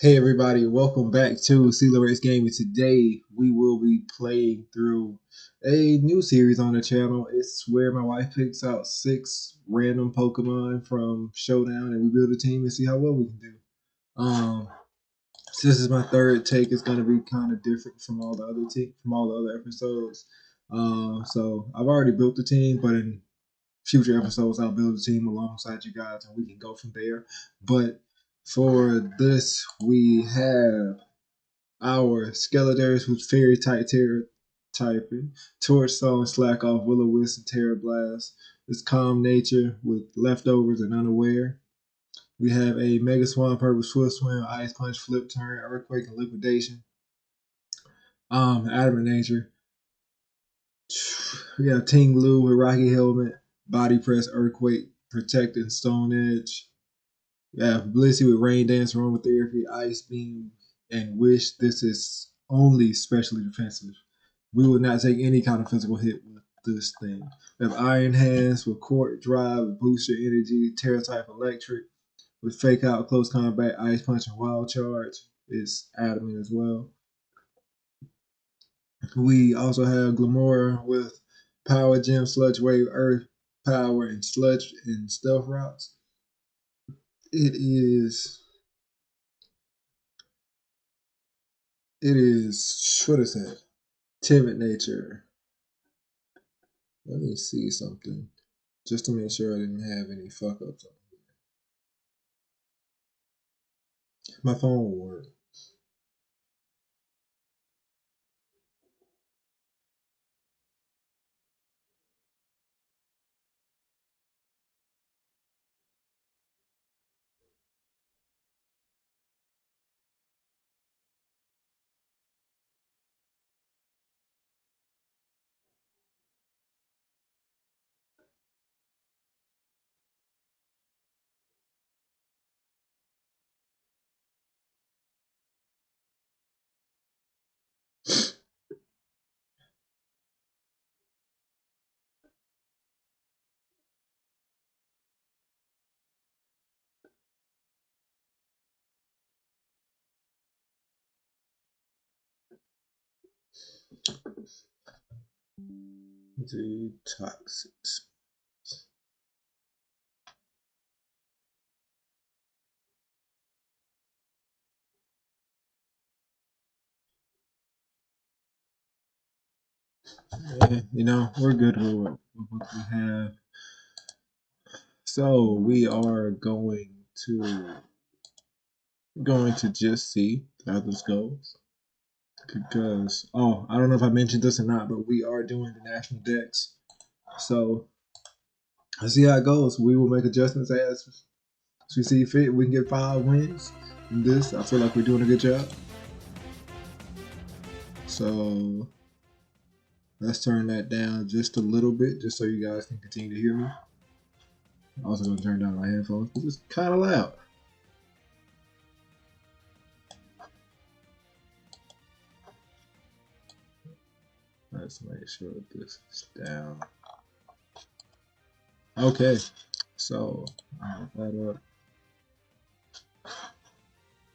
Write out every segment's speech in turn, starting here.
Hey everybody, welcome back to CeeLo Race Gaming. Today we will be playing through a new series on the channel. It's where my wife picks out 6 random Pokemon from Showdown and we build a team and see how well we can do. Since this is my third take, it's gonna be kind of different from all the other episodes. So I've already built the team, but in future episodes I'll build a team alongside you guys and we can go from there. But for this, we have our Skeletors with Fairy type Terra typing, Torch Stone, Slack Off, Willow Wisp, and Terra Blast. It's Calm Nature with Leftovers and Unaware. We have a Mega Swampert with Swift Swim, Ice Punch, Flip Turn, Earthquake, and Liquidation. Adamant Nature. We have Ting Lu with Rocky Helmet, Body Press, Earthquake, Protect, and Stone Edge. We have Blissey with Rain Dance, Aromatherapy, Ice Beam, and Wish. This is only specially defensive. We will not take any kind of physical hit with this thing. We have Iron Hands with Court Drive, Boost Your Energy, Terra Type Electric, with Fake Out, Close Combat, Ice Punch, and Wild Charge. It's adamant as well. We also have Glamora with Power Gem, Sludge Wave, Earth Power, and Sludge and Stealth Rocks. It is, what is that? Timid Nature. Let me see something, just to make sure I didn't have any fuck ups. My phone will work. Detoxes. We're good with what we have. So we are going to just see how this goes. Because I don't know if I mentioned this or not, but we are doing the national decks. So let's see how it goes. We will make adjustments as we see fit. We can get 5 wins in this. I feel like we're doing a good job. So let's turn that down just a little bit, just so you guys can continue to hear me. I'm also going to turn down my headphones because it's kind of loud. Let's make sure this is down. Okay, so I'll have that up.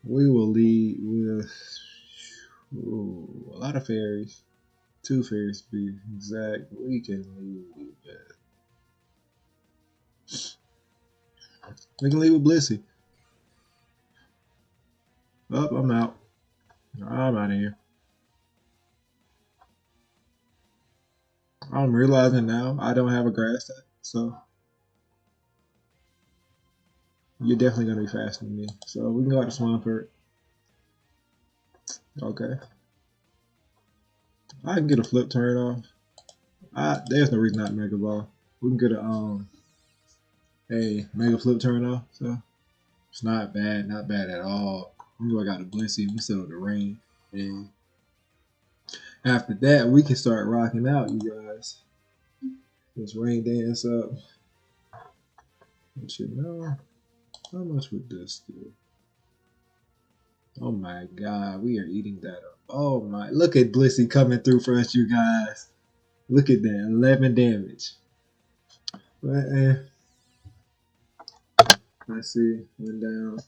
We will lead with a lot of fairies. 2 fairies to be exact. We can lead with. We can lead with Blissey. Oh, I'm out. I'm out of here. I'm realizing now I don't have a grass type, so you're definitely gonna be faster than me. So we can go out to Swampert. Okay. I can get a flip turn off. There's no reason not to Mega Ball. We can get a Mega Flip turn off. So it's not bad at all. We know I got a Blissey. We settled the rain, and after that we can start rocking out, you guys. Let's rain dance up. But how much would this do? Oh my god, we are eating that up. Oh my, look at Blissey coming through for us, you guys. Look at that, 11 damage. But, let's see, went down.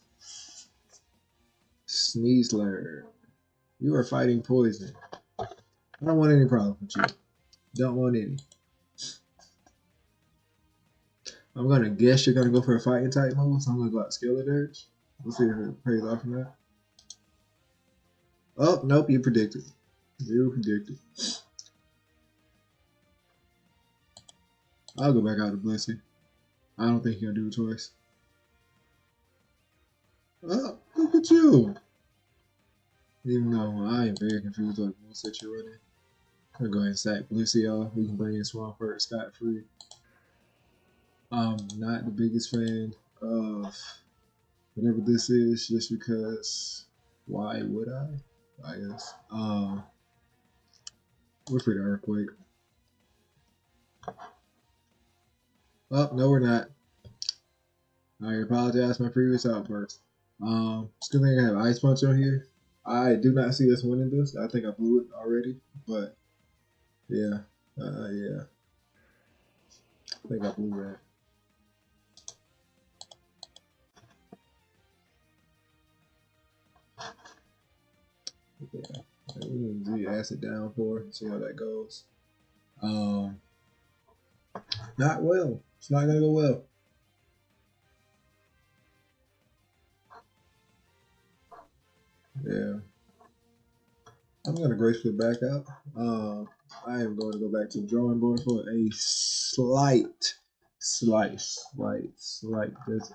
Sneasler. You are fighting poison. I don't want any problems with you. Don't want any. I'm gonna guess you're gonna go for a fighting type move, so I'm gonna go out Skeletor. Let's see if it pays off from that. Oh, nope, you predicted. You predicted. I'll go back out to Blissey. I don't think you're gonna do it twice. Oh, look at you. Even though I am very confused with what moveset you're running. I'm gonna go ahead and sack Blissey off. We can bring in Swampert scot free. I'm not the biggest fan of whatever this is, just because why would I guess. We're free to Earthquake. Oh, no, we're not. I apologize for my previous outburst. It's a good thing I have Ice Punch on here. I do not see us winning this. I think I blew it already, but yeah, yeah. I think I blew that. Yeah, we need to do acid down for see how that goes. Not well. It's not gonna go well. Yeah. I'm gonna gracefully back out. I am going to go back to the drawing board for a slight. Does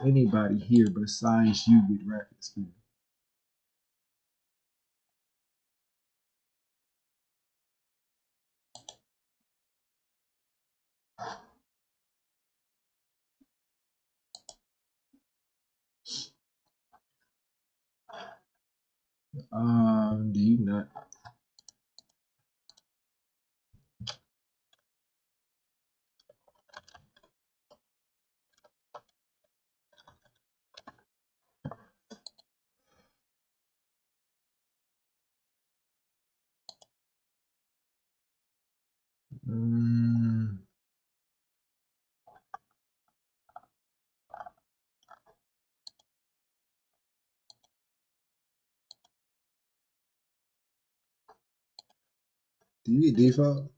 anybody here besides you get rapid speed? Do you not? Do you get default?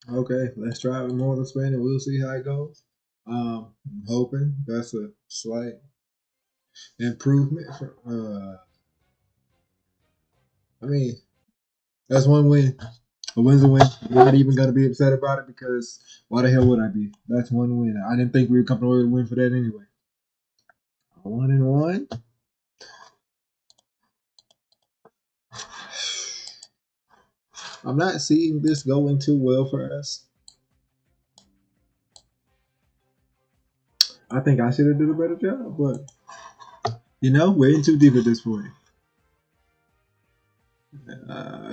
Okay, let's try it with Mortal Spin and we'll see how it goes. I'm hoping that's a slight improvement. I mean, that's one win. A win's a win. I'm not even gonna be upset about it because why the hell would I be? That's one win. I didn't think we were coming away with a win for that anyway. 1-1. I'm not seeing this going too well for us. I think I should have did a better job, but you know, we're in too deep at this point.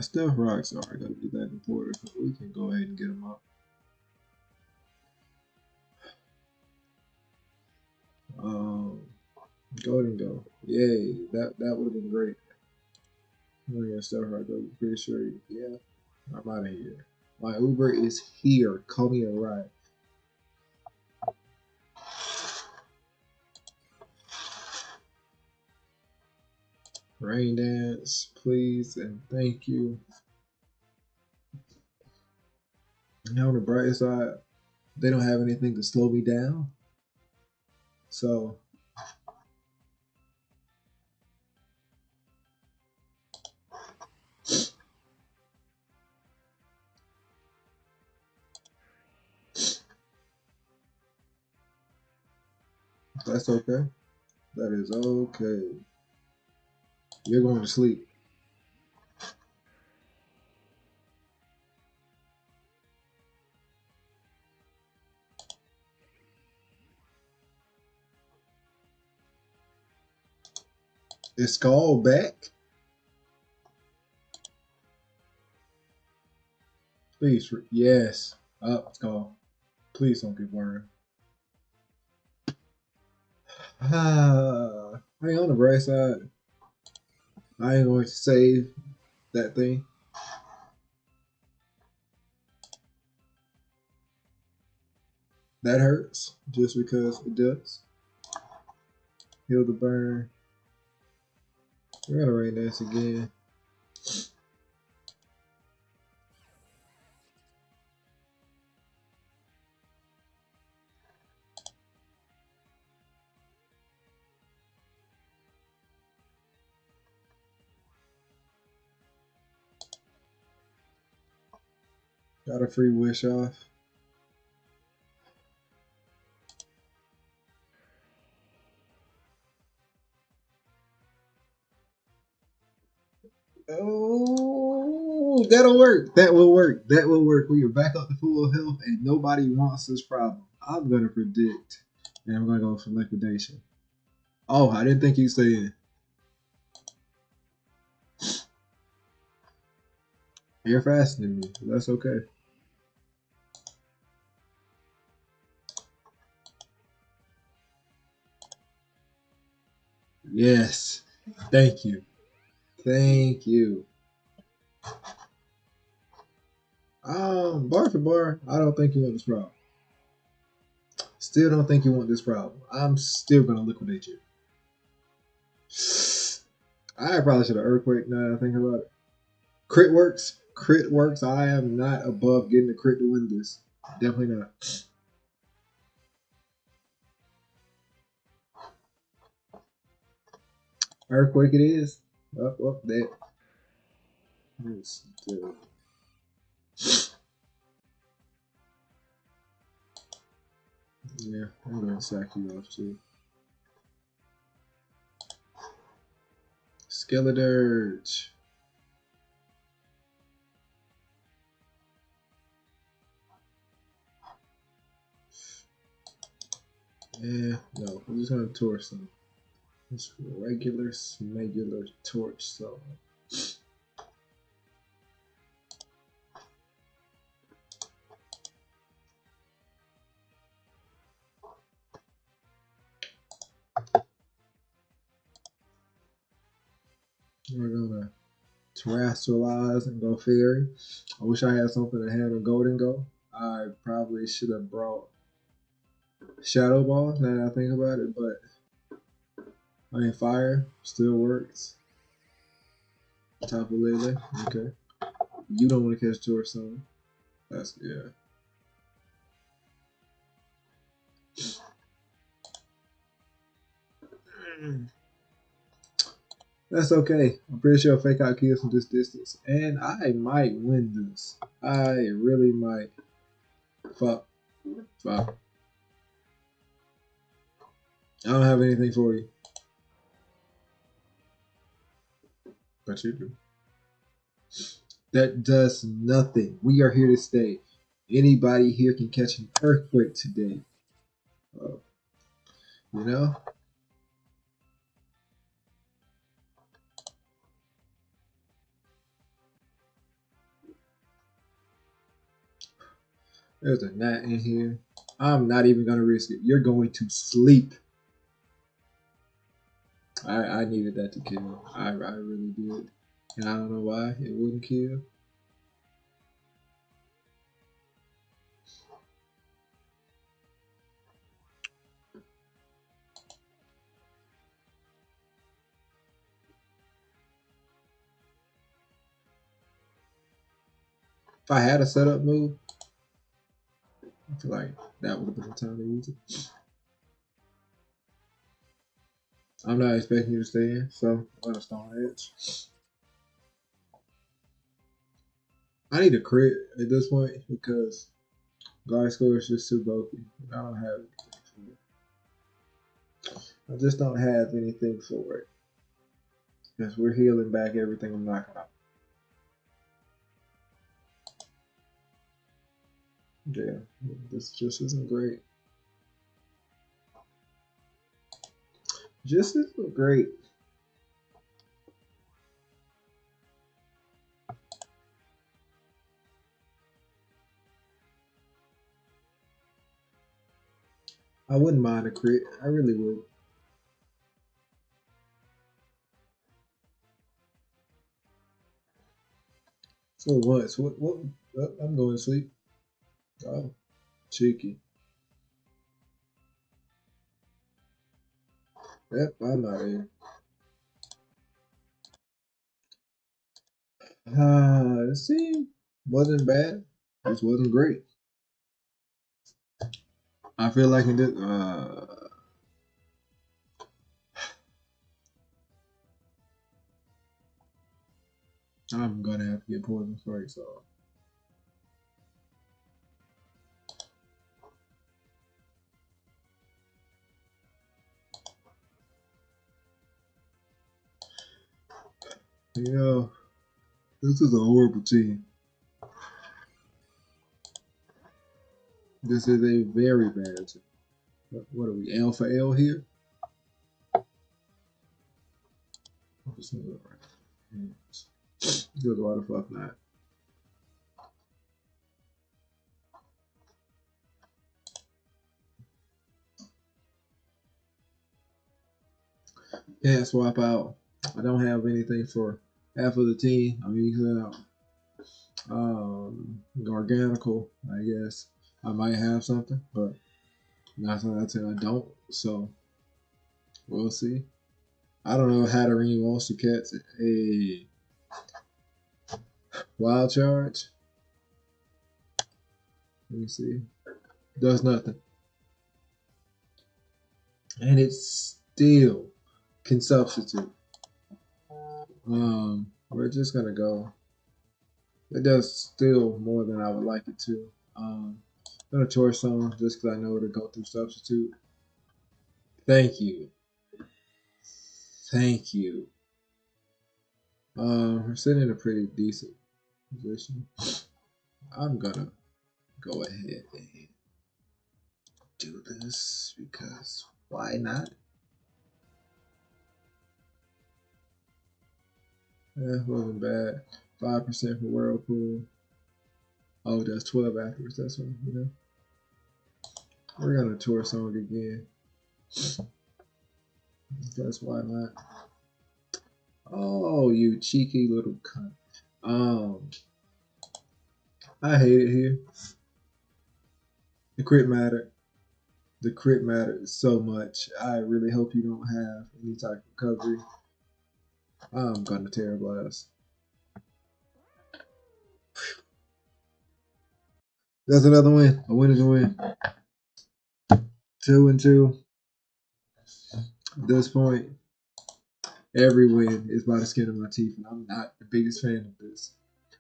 Stealth rocks are going to be that important. We can go ahead and get them up. Golden go. Yay, that would have been great. I'm gonna get Stealth rock though. Pretty sure. Yeah, I'm out of here. My Uber is here. Call me a ride. Rain dance, please, and thank you. Now on the bright side, they don't have anything to slow me down. So that's okay. That is okay. You're going to sleep. Is Skull back? Please, yes. Up, Skull. Please don't get burned. Hey, on the bright side, I ain't going to save that thing. That hurts just because it does. Heal the burn. We're gonna rain dance again. Got a free wish off. Oh, that'll work. That will work. That will work. We are back up to full health, and nobody wants this problem. I'm gonna predict, and I'm gonna go for liquidation. Oh, I didn't think you'd say it. You're faster than me. That's okay. Yes. Thank you. Thank you. Bar for bar, I don't think you want this problem. Still don't think you want this problem. I'm still gonna liquidate you. I probably should have earthquake now that I think about it. Crit works. Crit works. I am not above getting a crit to win this. Definitely not. Earthquake it is. Up that. Let's do. Yeah, I'm gonna sack you off too. Skeledirge. Yeah, no, we're just gonna torch them. It's regular smegular torch, so we're gonna terrestrialize and go fairy. I wish I had something that had a golden go. I probably should have brought Shadow Ball now that I think about it, but I mean fire still works. Top of Lele, okay. You don't want to catch Torstone. That's yeah. That's okay. I'm pretty sure Fake Out kills from this distance. And I might win this. I really might. Fuck. Fuck. I don't have anything for you. But you do. That does nothing. We are here to stay. Anybody here can catch an earthquake today. You know? There's a gnat in here. I'm not even gonna risk it. You're going to sleep. I needed that to kill. I really did. And I don't know why it wouldn't kill. If I had a setup move, I feel like that would have been the time to use it. I'm not expecting you to stay in, so I'm gonna Stone Edge. I need a crit at this point because guard score is just too bulky. I don't have anything for it. I just don't have anything for it. Because we're healing back everything I'm knocking out. Yeah, this just isn't great. Just isn't great. I wouldn't mind a crit. I really would. For once, what? I'm going to sleep. Oh, cheeky. Yep, I'm not in. Let's see. Wasn't bad. Just wasn't great. I feel like in this, I'm gonna have to get poison strike. So yeah, this is a horrible team. This is a very bad team. What are we? L for L here? Good, why the fuck not? Yeah, swap out. I don't have anything for half of the team. I'm using out organical, I guess. I might have something, but 9 out of 10 I don't. So we'll see. I don't know how to ring wants to catch a wild charge. Let me see. Does nothing. And it still can substitute. We're just gonna go. It does still more than I would like it to. I'm gonna torch someone just because I know to go through substitute. Thank you. Thank you. We're sitting in a pretty decent position. I'm gonna go ahead and do this because why not? That wasn't bad. 5% for Whirlpool. Oh, that's 12 afterwards. That's one, you know. We're gonna tour song again. That's why not. Oh, you cheeky little cunt. I hate it here. The crit matter. The crit matters so much. I really hope you don't have any type of recovery. I'm gonna Terra Blast. That's another win. A win is a win. 2-2. At this point, every win is by the skin of my teeth, and I'm not the biggest fan of this.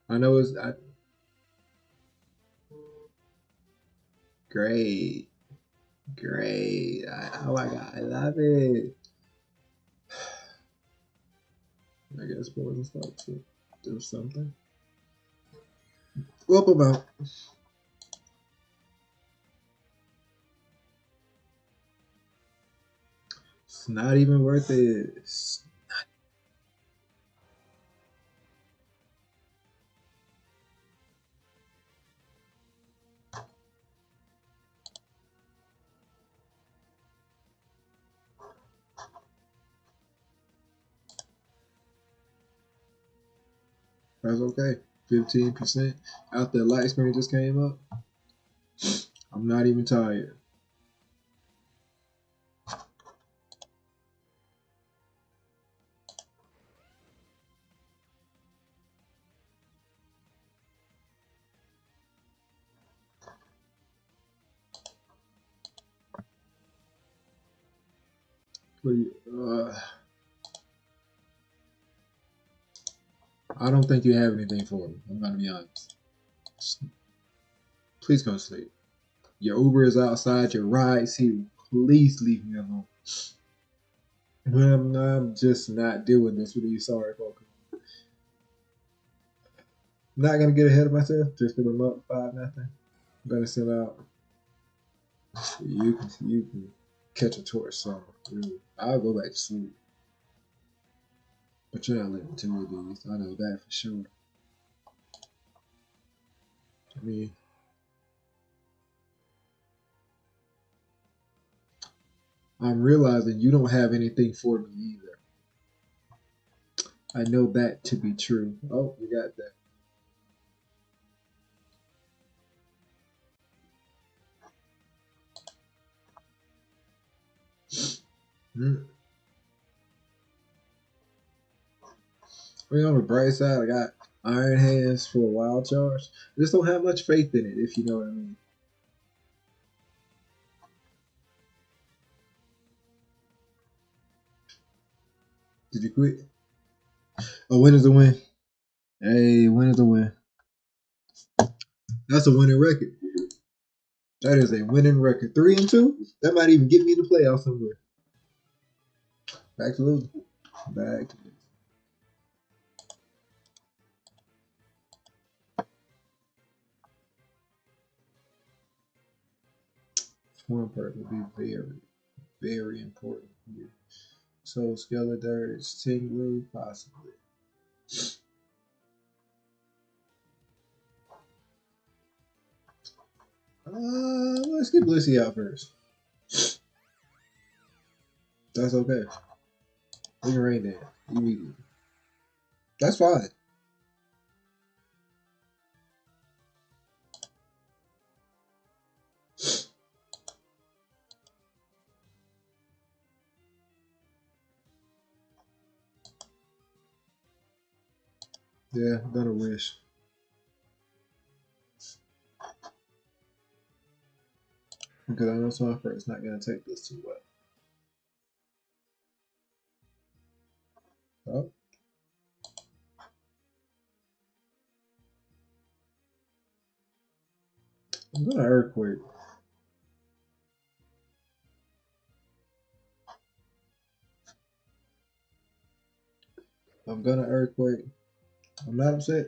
I know it's great. Great. Oh my god, I love it. I guess Poison Star to do something. Whoop them out. It's not even worth it. That's okay. 15% out that light screen just came up. I'm not even tired. I don't think you have anything for me. I'm gonna be honest. Please go to sleep. Your Uber is outside. Your ride's here. Please leave me alone. I'm just not doing this with you. Sorry, folks. I'm not gonna get ahead of myself just because I'm up 5-0. I'm gonna send out. You can catch a torch, so really, I'll go back to sleep. But you're not living 2 of these. I know that for sure. I mean, I'm realizing you don't have anything for me either. I know that to be true. Oh, you got that. I mean, on the bright side, I got Iron Hands for a wild charge. I just don't have much faith in it, if you know what I mean. Did you quit? A win is a win. Hey, win is a win. That's a winning record. That is a winning record. 3-2. That might even get me in the playoffs somewhere. Back to losing. Back to losing. One part will be very, very important here. So Skeledirge, Tinglu, possibly. Let's get Blissey out first. That's okay. We can rain that immediately. That's fine. Yeah, I'm gonna wish. Because I know Swampert is not gonna take this too well. Oh. I'm gonna Earthquake. I'm gonna Earthquake. I'm not upset.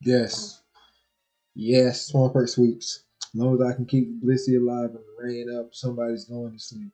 Yes. Yes, Swampert sweeps. As long as I can keep Blissey alive and the rain up, somebody's going to sleep.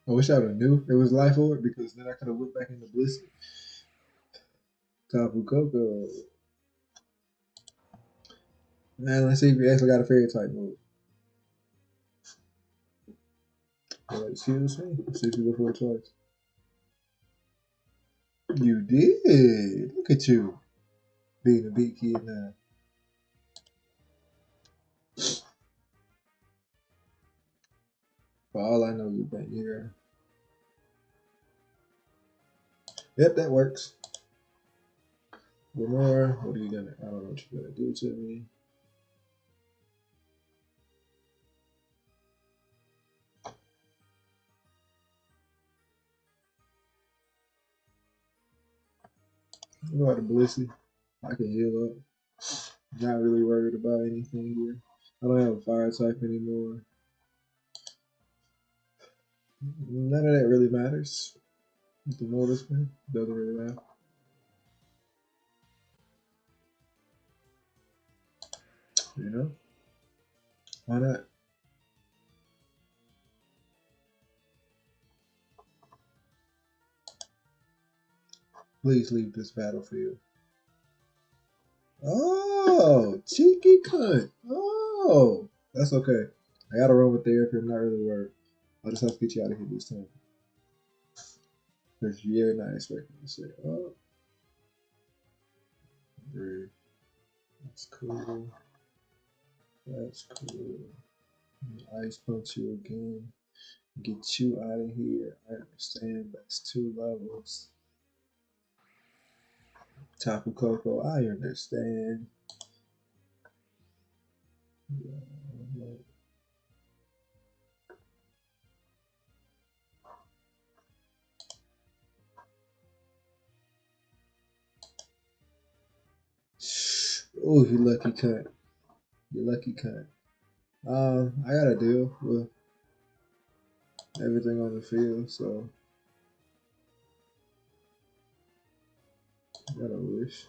I wish I would have knew it was Life Orb because then I could have went back into Blissey. Tapu Koko. Man, let's see if you actually got a fairy type move. Excuse me. Let's see if you go for it twice. You did. Look at you. Being a big kid now. For all I know, you've been here. Yep, that works. One more. What are you gonna? I don't know what you're gonna do to me. Go out to Blissey. I can heal up. Not really worried about anything here. I don't have a fire type anymore. None of that really matters. The Mortisman doesn't really matter. You know? Why not? Please leave this battlefield. Oh, cheeky cunt. Oh, that's okay. I gotta run with therapy. I'm not really worried. I'll just have to get you out of here this time. Because you're not expecting to say, oh, great. That's cool. That's cool. Ice punch you again. Get you out of here. I understand. That's 2 levels. Tapu Koko, I understand. Oh, you lucky cut. You lucky cut. I gotta deal with everything on the field, so I gotta wish.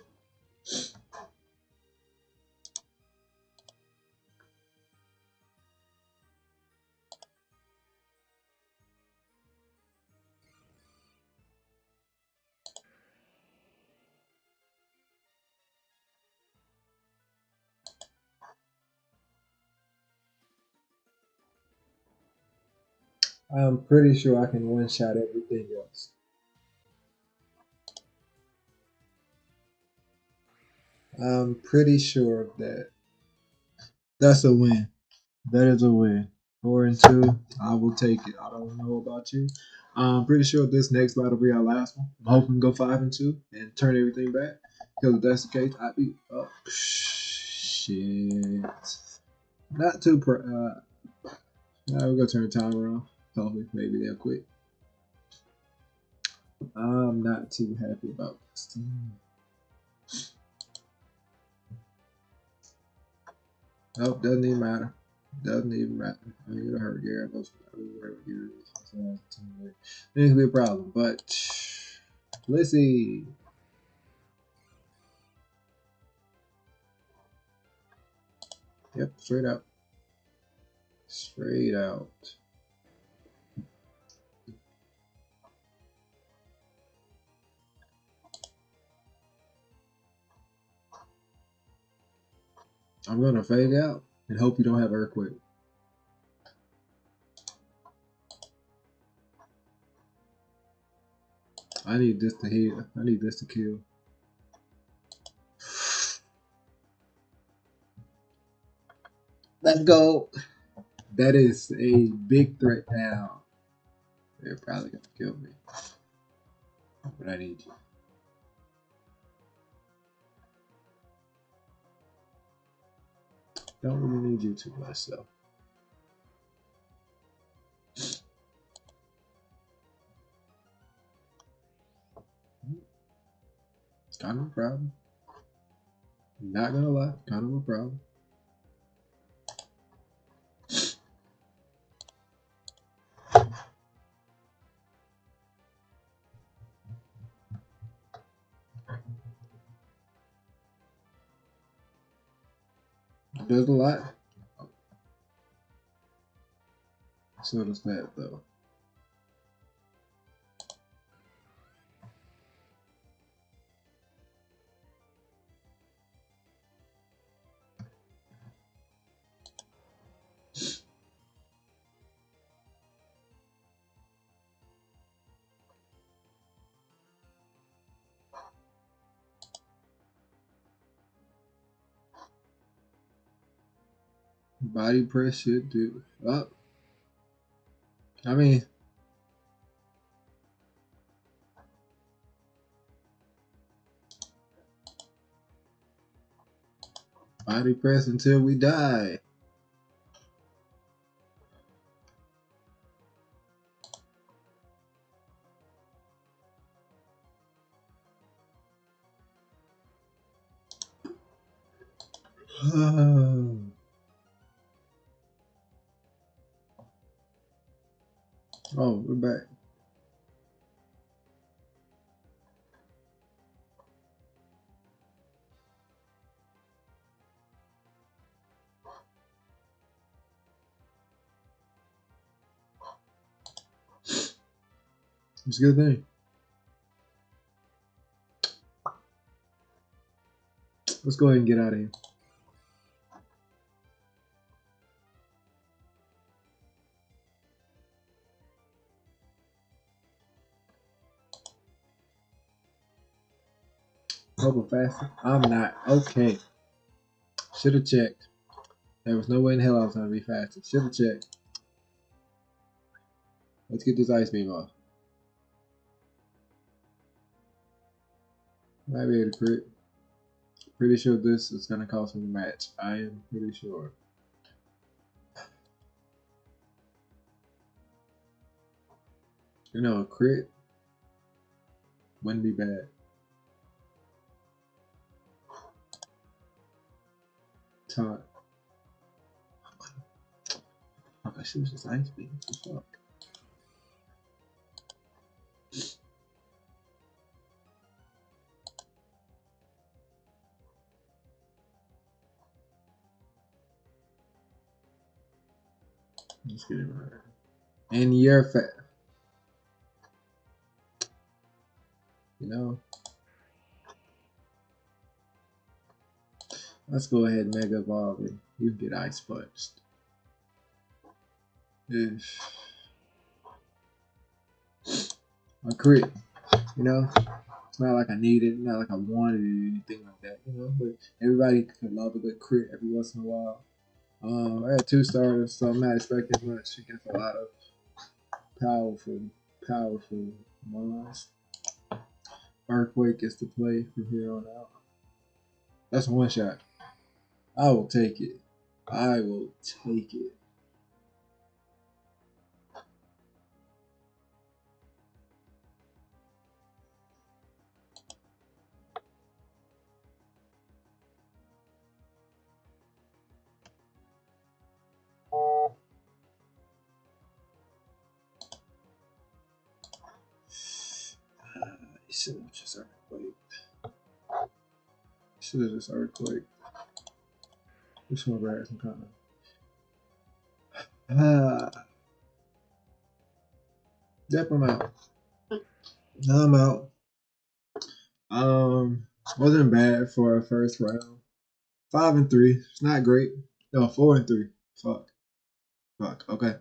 I'm pretty sure I can one shot everything else. I'm pretty sure of that. That's a win. That is a win. 4-2. I will take it. I don't know about you. I'm pretty sure this next battle will be our last one. I'm hoping to go 5-2 and turn everything back. Because if that's the case, I'd be up. Shit. Not too. We're gonna turn the time around. Hopefully, maybe they'll quit. I'm not too happy about this team. Nope, doesn't even matter. Doesn't even matter. I mean, it'll hurt Garrett. It could be a problem, but Blissey. Yep, straight out. Straight out. I'm gonna fade out and hope you don't have earthquake. I need this to hit. I need this to kill. Let's go. That is a big threat now. They're probably gonna kill me. But I need you. Don't really need you too much, so. Kind of a problem. Not gonna lie, kind of a problem. There's a lot. So does that, though. Body press should do. Up. I mean, body press until we die. Oh, we're back. It's a good thing. Let's go ahead and get out of here. Over faster. I'm not. Okay. Should have checked. There was no way in hell I was going to be faster. Should have checked. Let's get this ice beam off. Might be able to crit. Pretty sure this is going to cost me the match. I am pretty sure. You know, a crit wouldn't be bad. Taunt. I thought she was just ice beam. Fuck. Let's get it right. And you're fat. You know? Let's go ahead and Mega Evolve it. You can get Ice Punched. A crit. You know? It's not like I need it, not like I wanted it or anything like that, you know? But everybody could love a good crit every once in a while. I had 2 starters, so I'm not expecting much against a lot of powerful mons. Earthquake is the play from here on out. That's one shot. I will take it. I will take it. Should have just earthquake. Should have just earthquake. This one grab some kind of. Yep, I'm out. I'm out. Wasn't bad for a first round. 5-3. It's not great. No, 4-3. Fuck. Okay.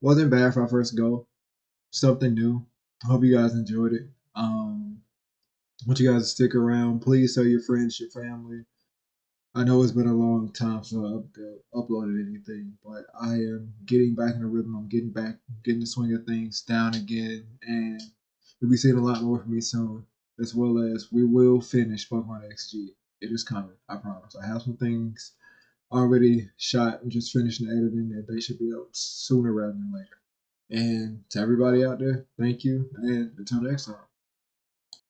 Wasn't bad for our first go. Something new. Hope you guys enjoyed it. Want you guys to stick around. Please tell your friends, your family. I know it's been a long time since I uploaded anything, but I am getting back in the rhythm. I'm getting the swing of things down again, and you'll be seeing a lot more from me soon. As well as we will finish Pokemon XG. It is coming, I promise. I have some things already shot. I'm just finishing editing, and they should be up sooner rather than later. And to everybody out there, thank you, and until next time.